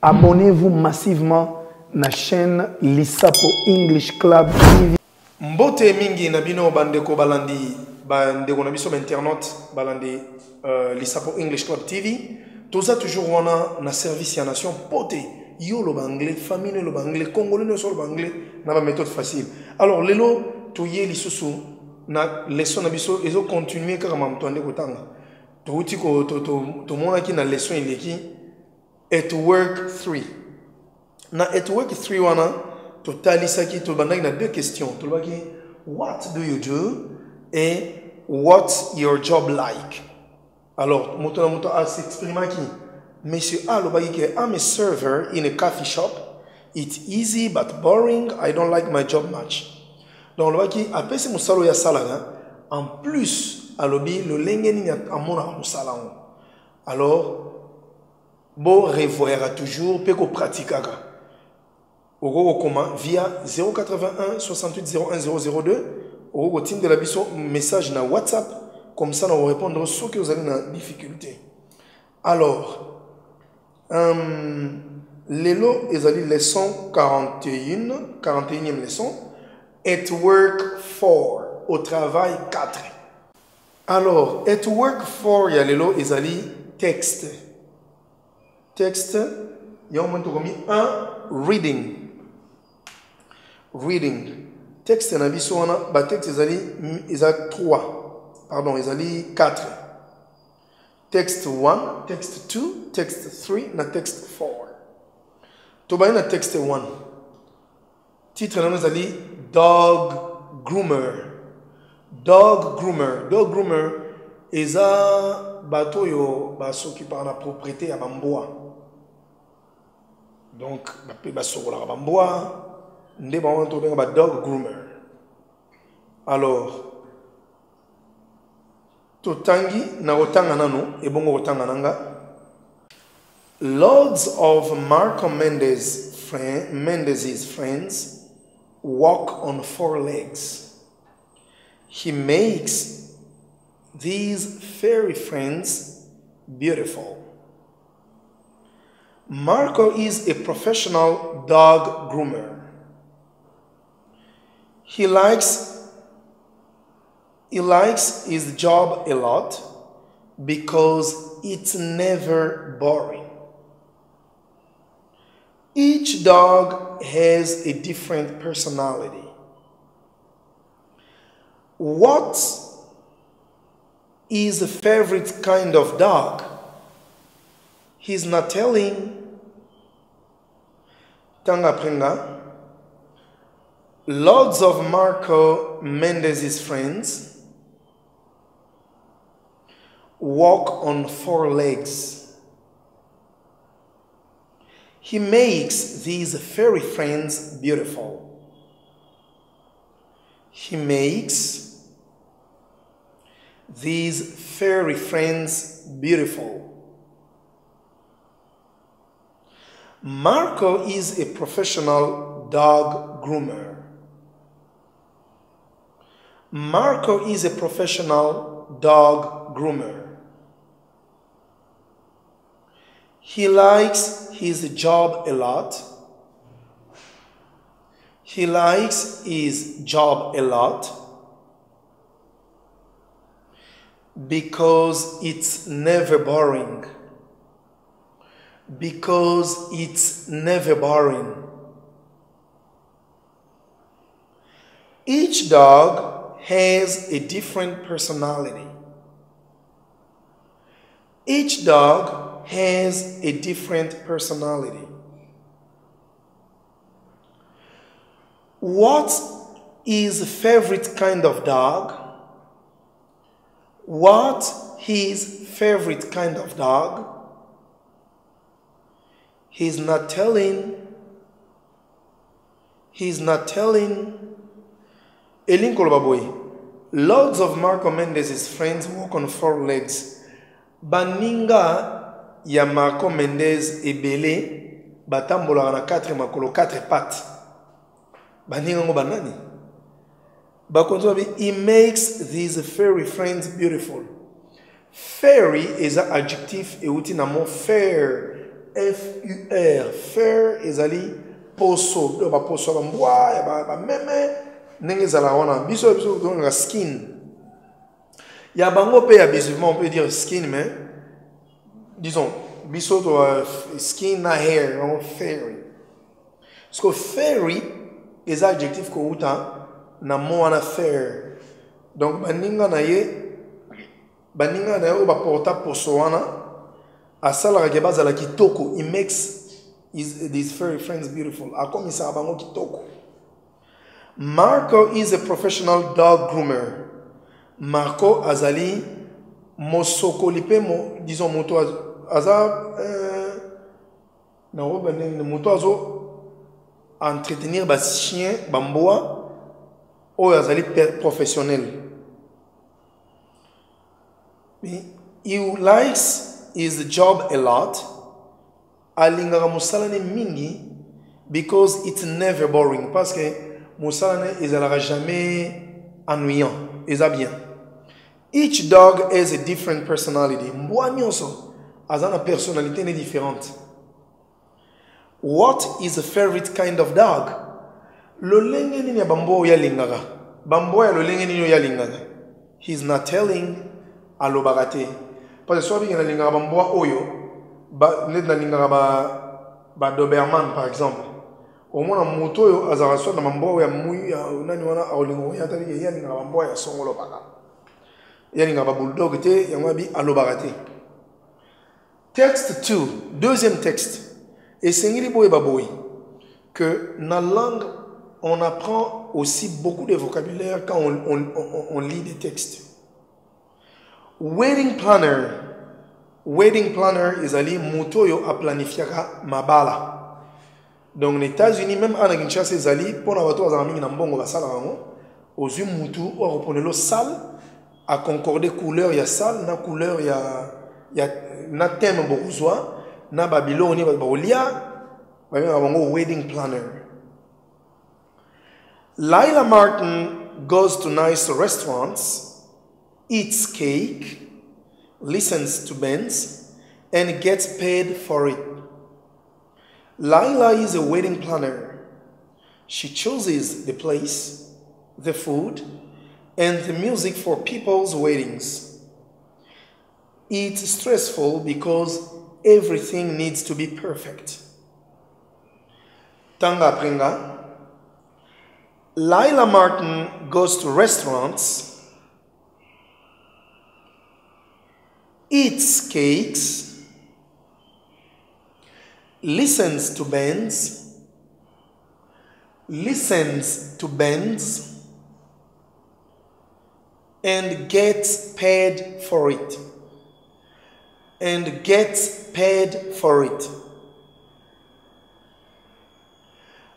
Abonnez-vous massivement à la chaîne Lisapo English Club TV. Mbote mingi na bino bandeko balandi bandeko na biso internaute balandi Lisapo English Club TV. Toza toujours wana na service ya nation pote yo lo anglais famille lo anglais congolais no so lo anglais na ba méthode facile. Alors lelo toye lisusu na leçon na biso ezo continuer kaka mamtonde kotanga. To uti ko to mona ki na leçon ileki at work 3. Na at work 3 wana to talisaki to bandaki na deux questions. To baki what do you do et what's your job like? Alors, moto a s'exprimer qui Monsieur A lo baki ke I'm a server in a coffee shop. It's easy but boring. I don't like my job much. Donc lo baki apesi musalo ya salaga en plus alobi lo lengeni ya amona musala. Alors bon revoir toujours pe ko pratikaka. Oko comment via 081 68 01 002 oko team de la biso message na WhatsApp comme ça on va répondre ce que vous avez dans difficulté. Alors lelo ezali leçon 41e leçon at work 4 au travail 4. Alors at work 4 ya lelo ezali texte. Texte, il y a un moment où reading. Reading. Texte, on a vu ça, bah texte, ils ont 3. Pardon, ils ont 4. Texte 1, texte 2, texte 3, na texte 4. Tu vas na texte 1. Titre, nous allons dog groomer. Dog groomer. Dog groomer, ils ont bateau yo baso qui par la propriété à bamboa. Donc, dog groomer. Alors, totangi na otanga nano e bongo otanga nanga. Lots of Marco Mendez's friends walk on 4 legs. He makes these furry friends beautiful. Marco is a professional dog groomer. He likes his job a lot because it's never boring. Each dog has a different personality. What is a favorite kind of dog? He's not telling. Tanga prenga. Lots of Marco Mendez's friends walk on 4 legs. He makes these furry friends beautiful. He makes these furry friends beautiful. Marco is a professional dog groomer. Marco is a professional dog groomer. He likes his job a lot. He likes his job a lot because it's never boring. Because it's never boring. Each dog has a different personality. Each dog has a different personality. What is a favorite kind of dog? What is favorite kind of dog? He's not telling. He's not telling. Lots of Marco Mendez's friends walk on 4 legs. Baninga ya Marco Mendez ebele batambola na 4 makolo 4 pattes. Baninga ngo banani? He makes these fairy friends beautiful. Fairy is an adjectif et outil namo fair. F-U-R. Fair is ali poso. Do ba poso ba mboa, ya ba meme. Nenge zala wana. Biso donc la skin. Ya bango pe abusivement on peut dire skin mais disons biso to skin na hair, non fairy. Parce que fairy is un adjectif ko uta na mo wana fair. Donc baninga na ye o ba porta poso wana asala ke bazala kitoko. He makes these fairy friends beautiful. Akomisa bango kitoko. Marco is a professional dog groomer. Marco azali mosokolipe mo disons moto aza na roba ne moto azo entretenir ba chien bamboa ou azali professionnel. He likes his job a lot. Alingara musalane mingi because it's never boring. Parce que musalane ezalera jamais ennuyant. Eza bien. Each dog has a different personality. Mbwa nyonso azana personnalité ne différente. What is a favorite kind of dog? Lolenge nini ya bambo ya lingara. Bambo ya lolenge nini ya lingara. He's not telling alobagate. Parce que soit bien lingara bambo oyo ba net na lingara ba Doberman par exemple. Au moins na moto yo azara soit na bambo ya muyi ya nani wana olingo ya tali ya lingara bambo ya songolo baka. Ya lingara bulldog te ya ngabi alobagate. Texte 2, deuxième texte. Et c'est que dans la langue, on apprend aussi beaucoup de vocabulaire quand on lit des textes. Wedding planner. Wedding planner is ali mutoyo a planifiera mabala. Donc les États-Unis, même en Kinshasa, c'est ali pour la voiture à mingi nambongo basala rango. Aux yeux mutu, on reprend le salle à concorder couleur ya salle na couleur ya na thème bourgeois. Na Babylone wedding planner. Lila Martin goes to nice restaurants, eats cake, listens to bands, and gets paid for it. Lila is a wedding planner. She chooses the place, the food, and the music for people's weddings. It's stressful because everything needs to be perfect. Tanga pringa. Lila Martin goes to restaurants, eats cakes, listens to bands, and gets paid for it.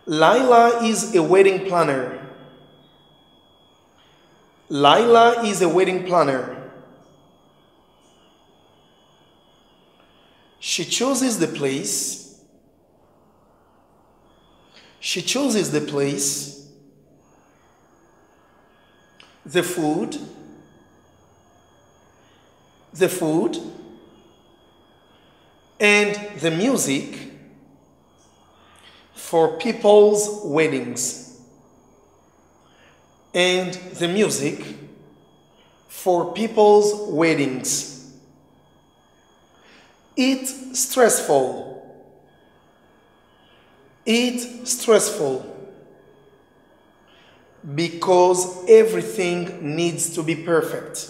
Lila is a wedding planner. She chooses the place, the food, and the music for people's weddings. It's stressful because everything needs to be perfect.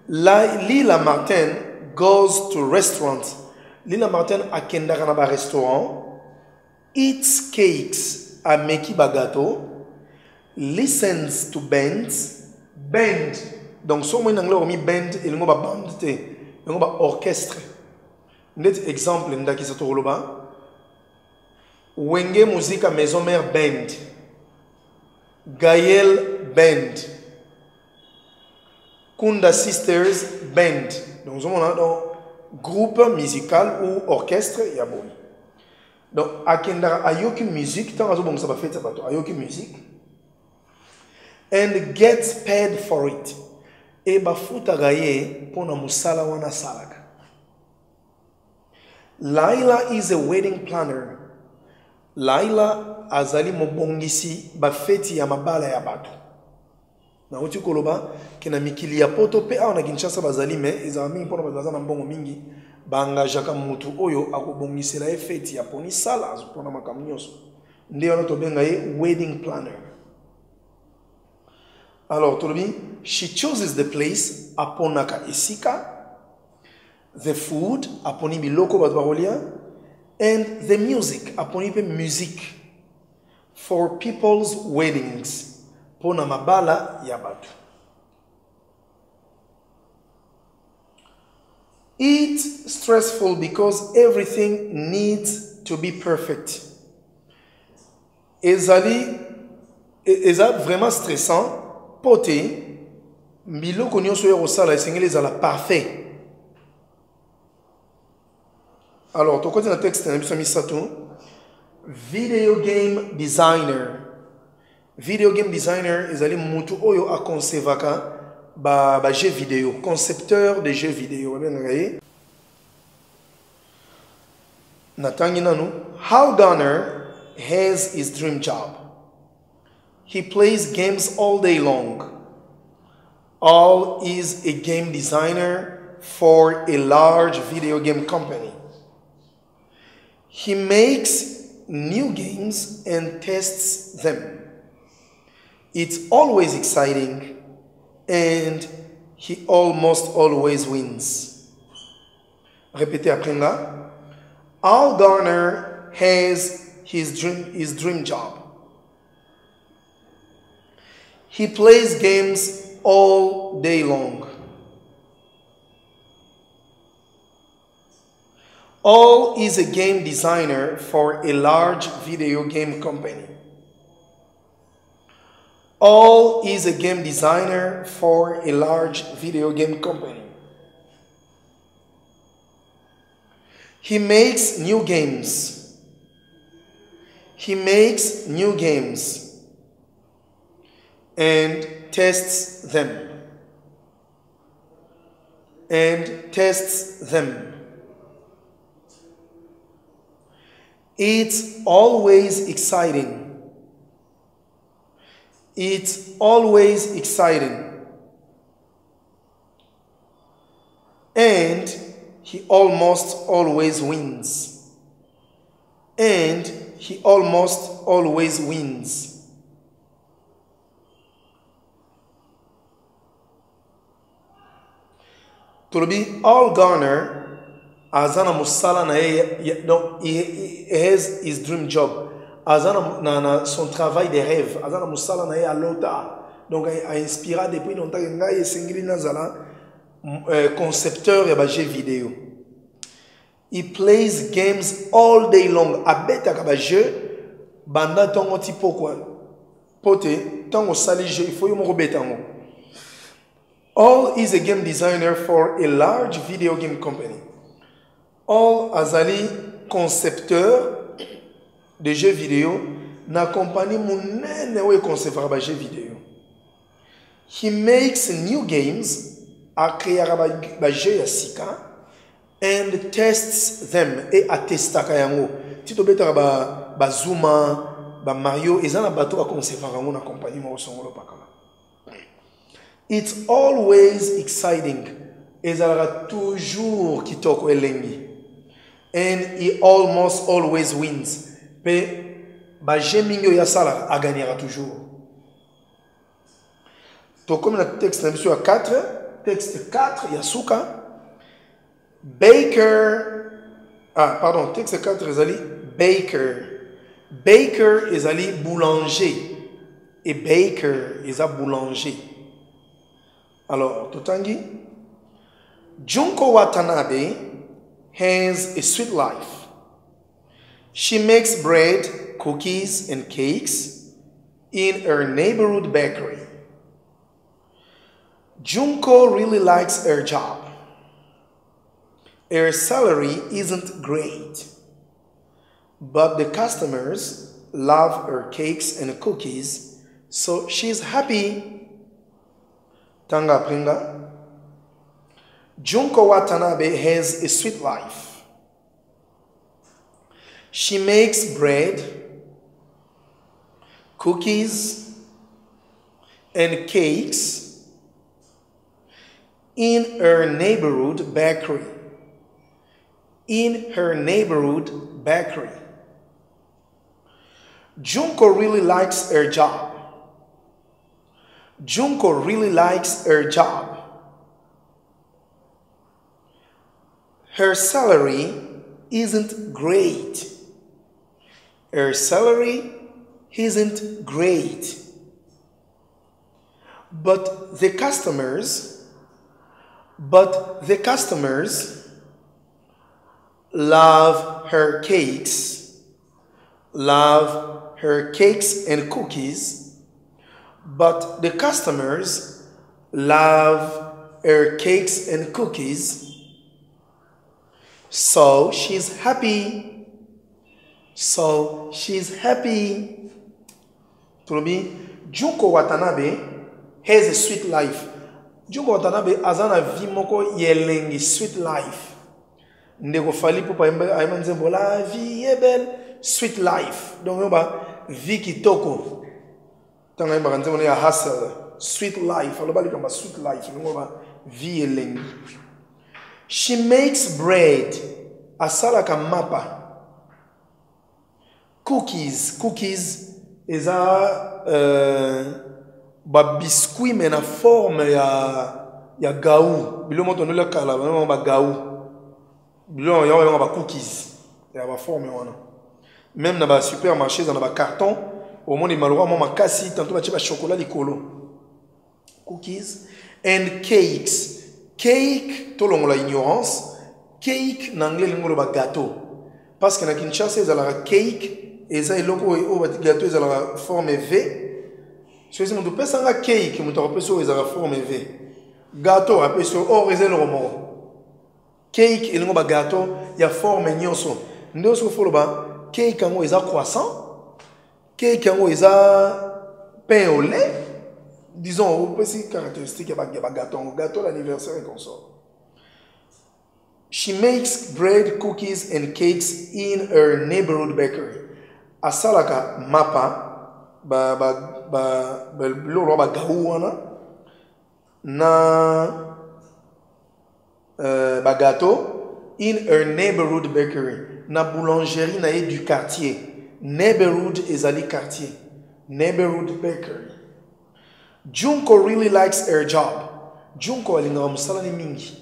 Lila Martin goes to restaurants. Lila Martin akendaka na ba restaurant, eats cakes, ameki bagato, listens to bands. Donc so mo nanglo mi band elingo ba band te, elingo ba orchestre. Net exemple ndaki sa toloba. Wenge Musica Maison Mère Band, Gaël Band, Kunda Sisters Band. Donc, groupe musical ou orchestre ya boy. Donc akenda ayoki musique tant azo bon ça va faire ça bato ayoki musique and gets paid for it. Et bafuta gaye pona musala wana salaka. Laila is a wedding planner. Laila azali mobongisi bafeti ya mabala ya bato. Na uti koloba kena mikili ya poto pe aona Kinshasa bazali me ezala mingi pona bazaza na mbongo mingi bangajaka mutu oyo akobongisela efeti ya poni sala pona makambo nyonso. Nde wana tobenga ye wedding planner. Alors tolobi she chooses the place aponaka esika, the food aponi biloko bato bakolia, and the music aponi pe musique for people's weddings pona mabala ya bato. It's stressful because everything needs to be perfect. Ezali vraiment stressant pote biloko nyonso ya kosala esengeli ezala parfait. Alors tokoti na texte na biso misato video game designer. Video game designer ezali mutu oyo akonsevaka ba jeux vidéo, concepteur de jeux vidéo. Natangi nanu, how Donner has his dream job. He plays games all day long. All is a game designer for a large video game company. He makes new games and tests them. It's always exciting and he almost always wins. Répétez après là. Al Garner has his dream job. He plays games all day long. Al is a game designer for a large video game company. Al is a game designer for a large video game company. He makes new games. He makes new games and tests them. And tests them. It's always exciting. It's always exciting. And he almost always wins. And he almost always wins. Tolobi Al Garner azana musala na donc he has his dream job. Azana na son travail de rêve. Azana musala na ya lota. Donc a inspiré depuis longtemps ngai singili nazala concepteur ya ba jeux vidéo. He plays games all day long. Abeta ka ba jeu banda tongo tipo quoi. Pote tongo sali jeu il faut yo mo betango. All is a game designer for a large video game company. All azali concepteur de jeux vidéo na compagnie munene we concevoir ba jeux vidéo. He makes new games a créer ba jeux ya sika and tests them et attestaka yango. Tito beta ba Zuma ba Mario ezana bato ba concevoir yango na compagnie mo songolo pakala. It's always exciting. Ezala toujours kitoko elengi. And he almost always wins. Pe ba jemingo ya sala a gagnera toujours. To comme le texte na biso 4, texte 4 ya suka Baker texte 4 ezali baker. Baker ezali boulanger et baker eza boulanger. Alors, Totangi, Junko Watanabe has a sweet life. She makes bread, cookies, and cakes in her neighborhood bakery. Junko really likes her job. Her salary isn't great, but the customers love her cakes and cookies, so she's happy. Tanga Pringa. Junko Watanabe has a sweet life. She makes bread, cookies, and cakes in her neighborhood bakery. In her neighborhood bakery. Junko really likes her job. Junko really likes her job. Her salary isn't great. Her salary isn't great. But the customers love her cakes and cookies, but the customers love her cakes and cookies, so she's happy. So she's happy. Tulobi, Junko Watanabe has a sweet life. Junko Watanabe azana vimoko yelengi sweet life. Ndeko fali pour pas aimer la vie est belle, sweet life. Donc on va vie kitoko. Tant aimer quand on est à hustle, sweet life. Alors bali kamba sweet life. Donc on va vie elengi. She makes bread. Asala kamapa. Cookies eza ba biscuit mais na forme ya gaou. Bilo moto no la kala ba gaou. Bilo ya ba cookies. Ya ba forme wana. Même na ba supermarché dans ba carton, au monde malheureusement makasi tantôt ba ba chocolat likolo. Cookies and cakes. Cake to longola ignorance. Cake en anglais lingolo ba gâteau. Parce que na Kinshasa ils la cake et ça eloko o ba gâteau ils la forme V. So ils m'ont pesa nga cake m'ont repé sur ils la forme V. Gâteau après sur o rezel romo. Cake elingo ba gâteau ya forme nyonso. Ndo so folo ba cake ngo ils croissant. Cake ngo ils pain au lait. Disons au petit caractéristique ba gâteau l'anniversaire et consort. She makes bread, cookies, and cakes in her neighborhood bakery. Asalaka mapa ba gaouana na ba gâteau in her neighborhood bakery. Na boulangerie na du quartier. Neighborhood ezali quartier. Neighborhood bakery. Junko really likes her job. Junko alinga msalani mingi.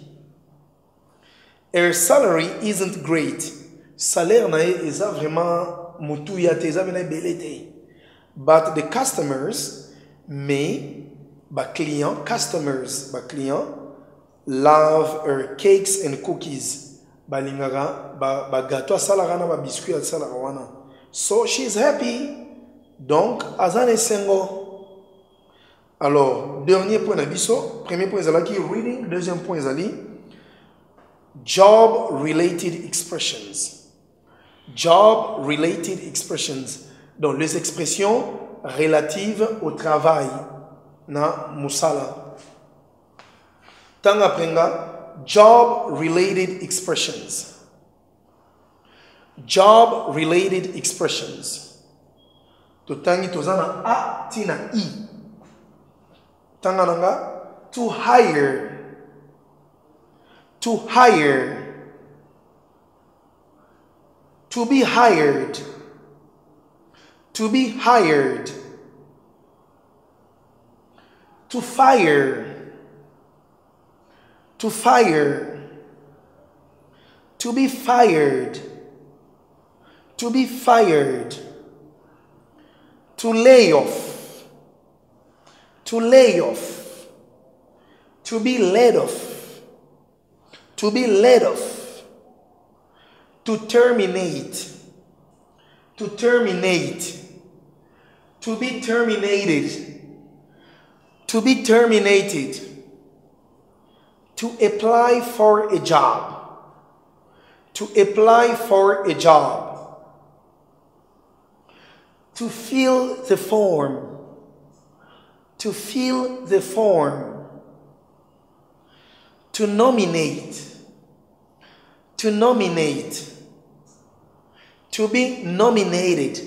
Her salary isn't great. Salaire na eza vraiment mutu ya te eza bena belete. But the customers love her cakes and cookies. Balingara ba gâteau salara na ba biscuit salara wana. So she's happy. Donc azane sengo. Alors, dernier point d'abisso. Premier point zalaki reading, deuxième point zali job-related expressions. Job-related expressions. Donc, les expressions relatives au travail. Na musala. Tanga prenga, job-related expressions. Job-related expressions. Totangi tozana a tina i. Tanga nanga, to hire. To hire. To be hired. To be hired. To fire. To fire. To be fired. To be fired. To lay off. To lay off. To be laid off. To be laid off. To terminate. To terminate. To be terminated. To be terminated. To apply for a job. To apply for a job. To fill the form. To fill the form. To nominate. To nominate. To be nominated.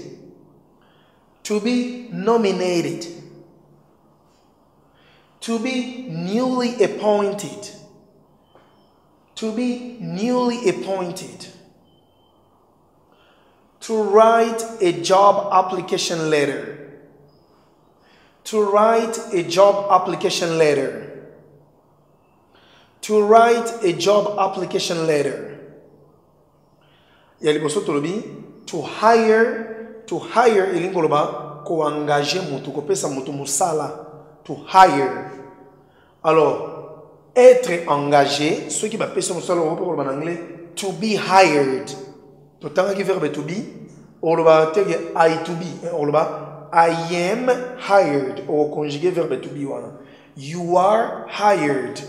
To be nominated. To be newly appointed. To be newly appointed. To write a job application letter. To write a job application letter. To write a job application letter. To hire elingoloba ko engager mutu ko pesa mutu musala. To hire. Alors, être engagé, ce qui va passer en anglais, to be hired. Tout temps qui verbe to be, on va dire I to be, on va I am hired, ou conjuguer verbe to be. You are hired.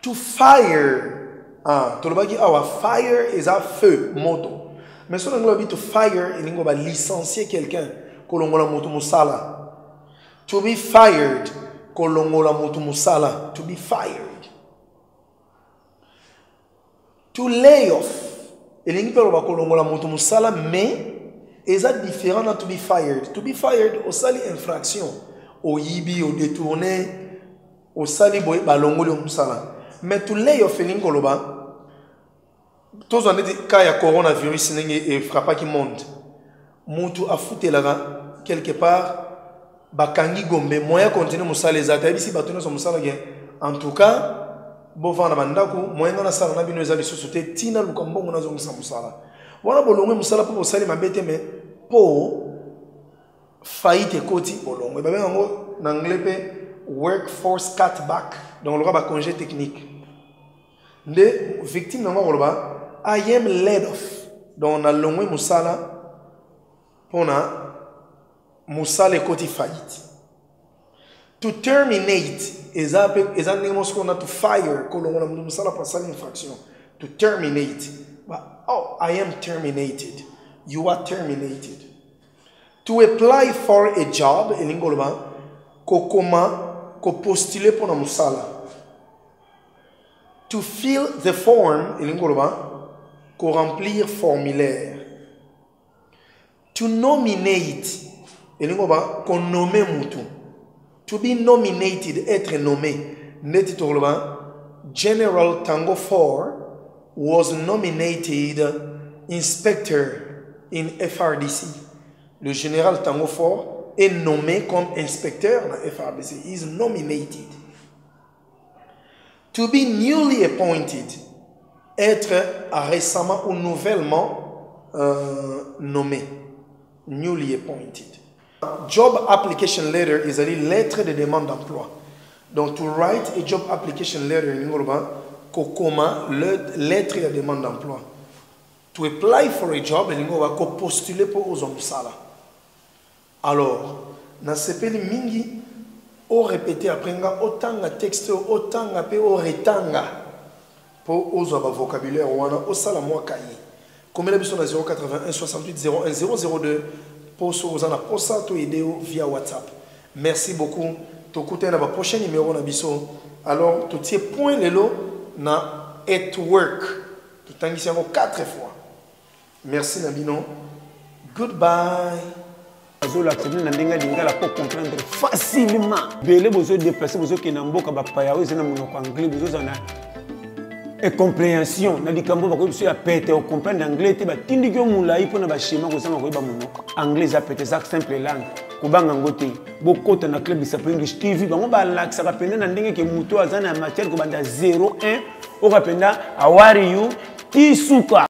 To fire, to le bagi awa fire is a feu, moto. Mais sur l'anglais to fire, il va licencier quelqu'un, kolongola moto musala. To be fired. Kolongola mutu musala. To be fired. To lay off. Elingi pelo ba kolongola mutu musala, mais eza différent na to be fired. To be fired, o sali infraction. O yibi, o détourné, o sali boy balongoli musala. Mais to lay off elingi koloba. Tous on dit quand il y a coronavirus et frappa qui monte. Mutu a fouté là quelque part. Bakangi gombe moya continue musala ezata ebisi batuna so musala gen en tout cas bovana bandako moya na sala na bino ezali société tina lukambo na zo musala wana bolongwe musala po bosali mabete me po faillite koti bolongwe ba bengo na anglais pe workforce cutback donc le ba congé technique de victime na ngoloba I am laid off donc na longwe musala pona musale koti faillite. To terminate is a name to fire. Musala pasal infraction. To terminate. But, oh, I am terminated. You are terminated. To apply for a job, elingolba, kokoma, ko postuler pour na musala. To fill the form, elingolba, ko remplir formulaire. To nominate. Qu'on nomme mutu. To be nominated, être nommé. General Tango 4 was nominated inspector in FRDC. Le général Tango 4 est nommé comme inspecteur dans FRDC. He is nominated. To be newly appointed. Être récemment ou nouvellement nommé. Newly appointed. Job application letter is a lettre de demande d'emploi. Donc, to write a job application letter in Yoruba, kokoma, lettre de demande d'emploi. To apply for a job in Yoruba, ko postuler pour aux hommes sala. Alors, na sepeli mingi, o répéter après nga autant nga texte, autant nga pe o retanga pour aux hommes vocabulaire ou ana o sala moi kaye. Comme la biso na 081 68 01 002. Pour vous en apporter via WhatsApp. Merci beaucoup. Tokute na ba prochain numéro na biso. Alors tout ces points lelo na at work. Tout tangisi encore 4 fois. Merci Nabino. Goodbye. Azola tena ndinga lingala pour comprendre facilement. Bele bozo déplacer bozo kenamboka ba paya ozo na monoko anglais bozo na et compréhension na likambo ba ko biso ya pete o comprendre anglais te ba tindi ko mulai pona ba schéma ko sama ko ba monoko anglais za pete ça simple langue ko banga ngote bokota na club bisa English TV bango ba laksa ka penda na ndenge ke muto azana matière ko banda 01 o ka penda how are you tisuka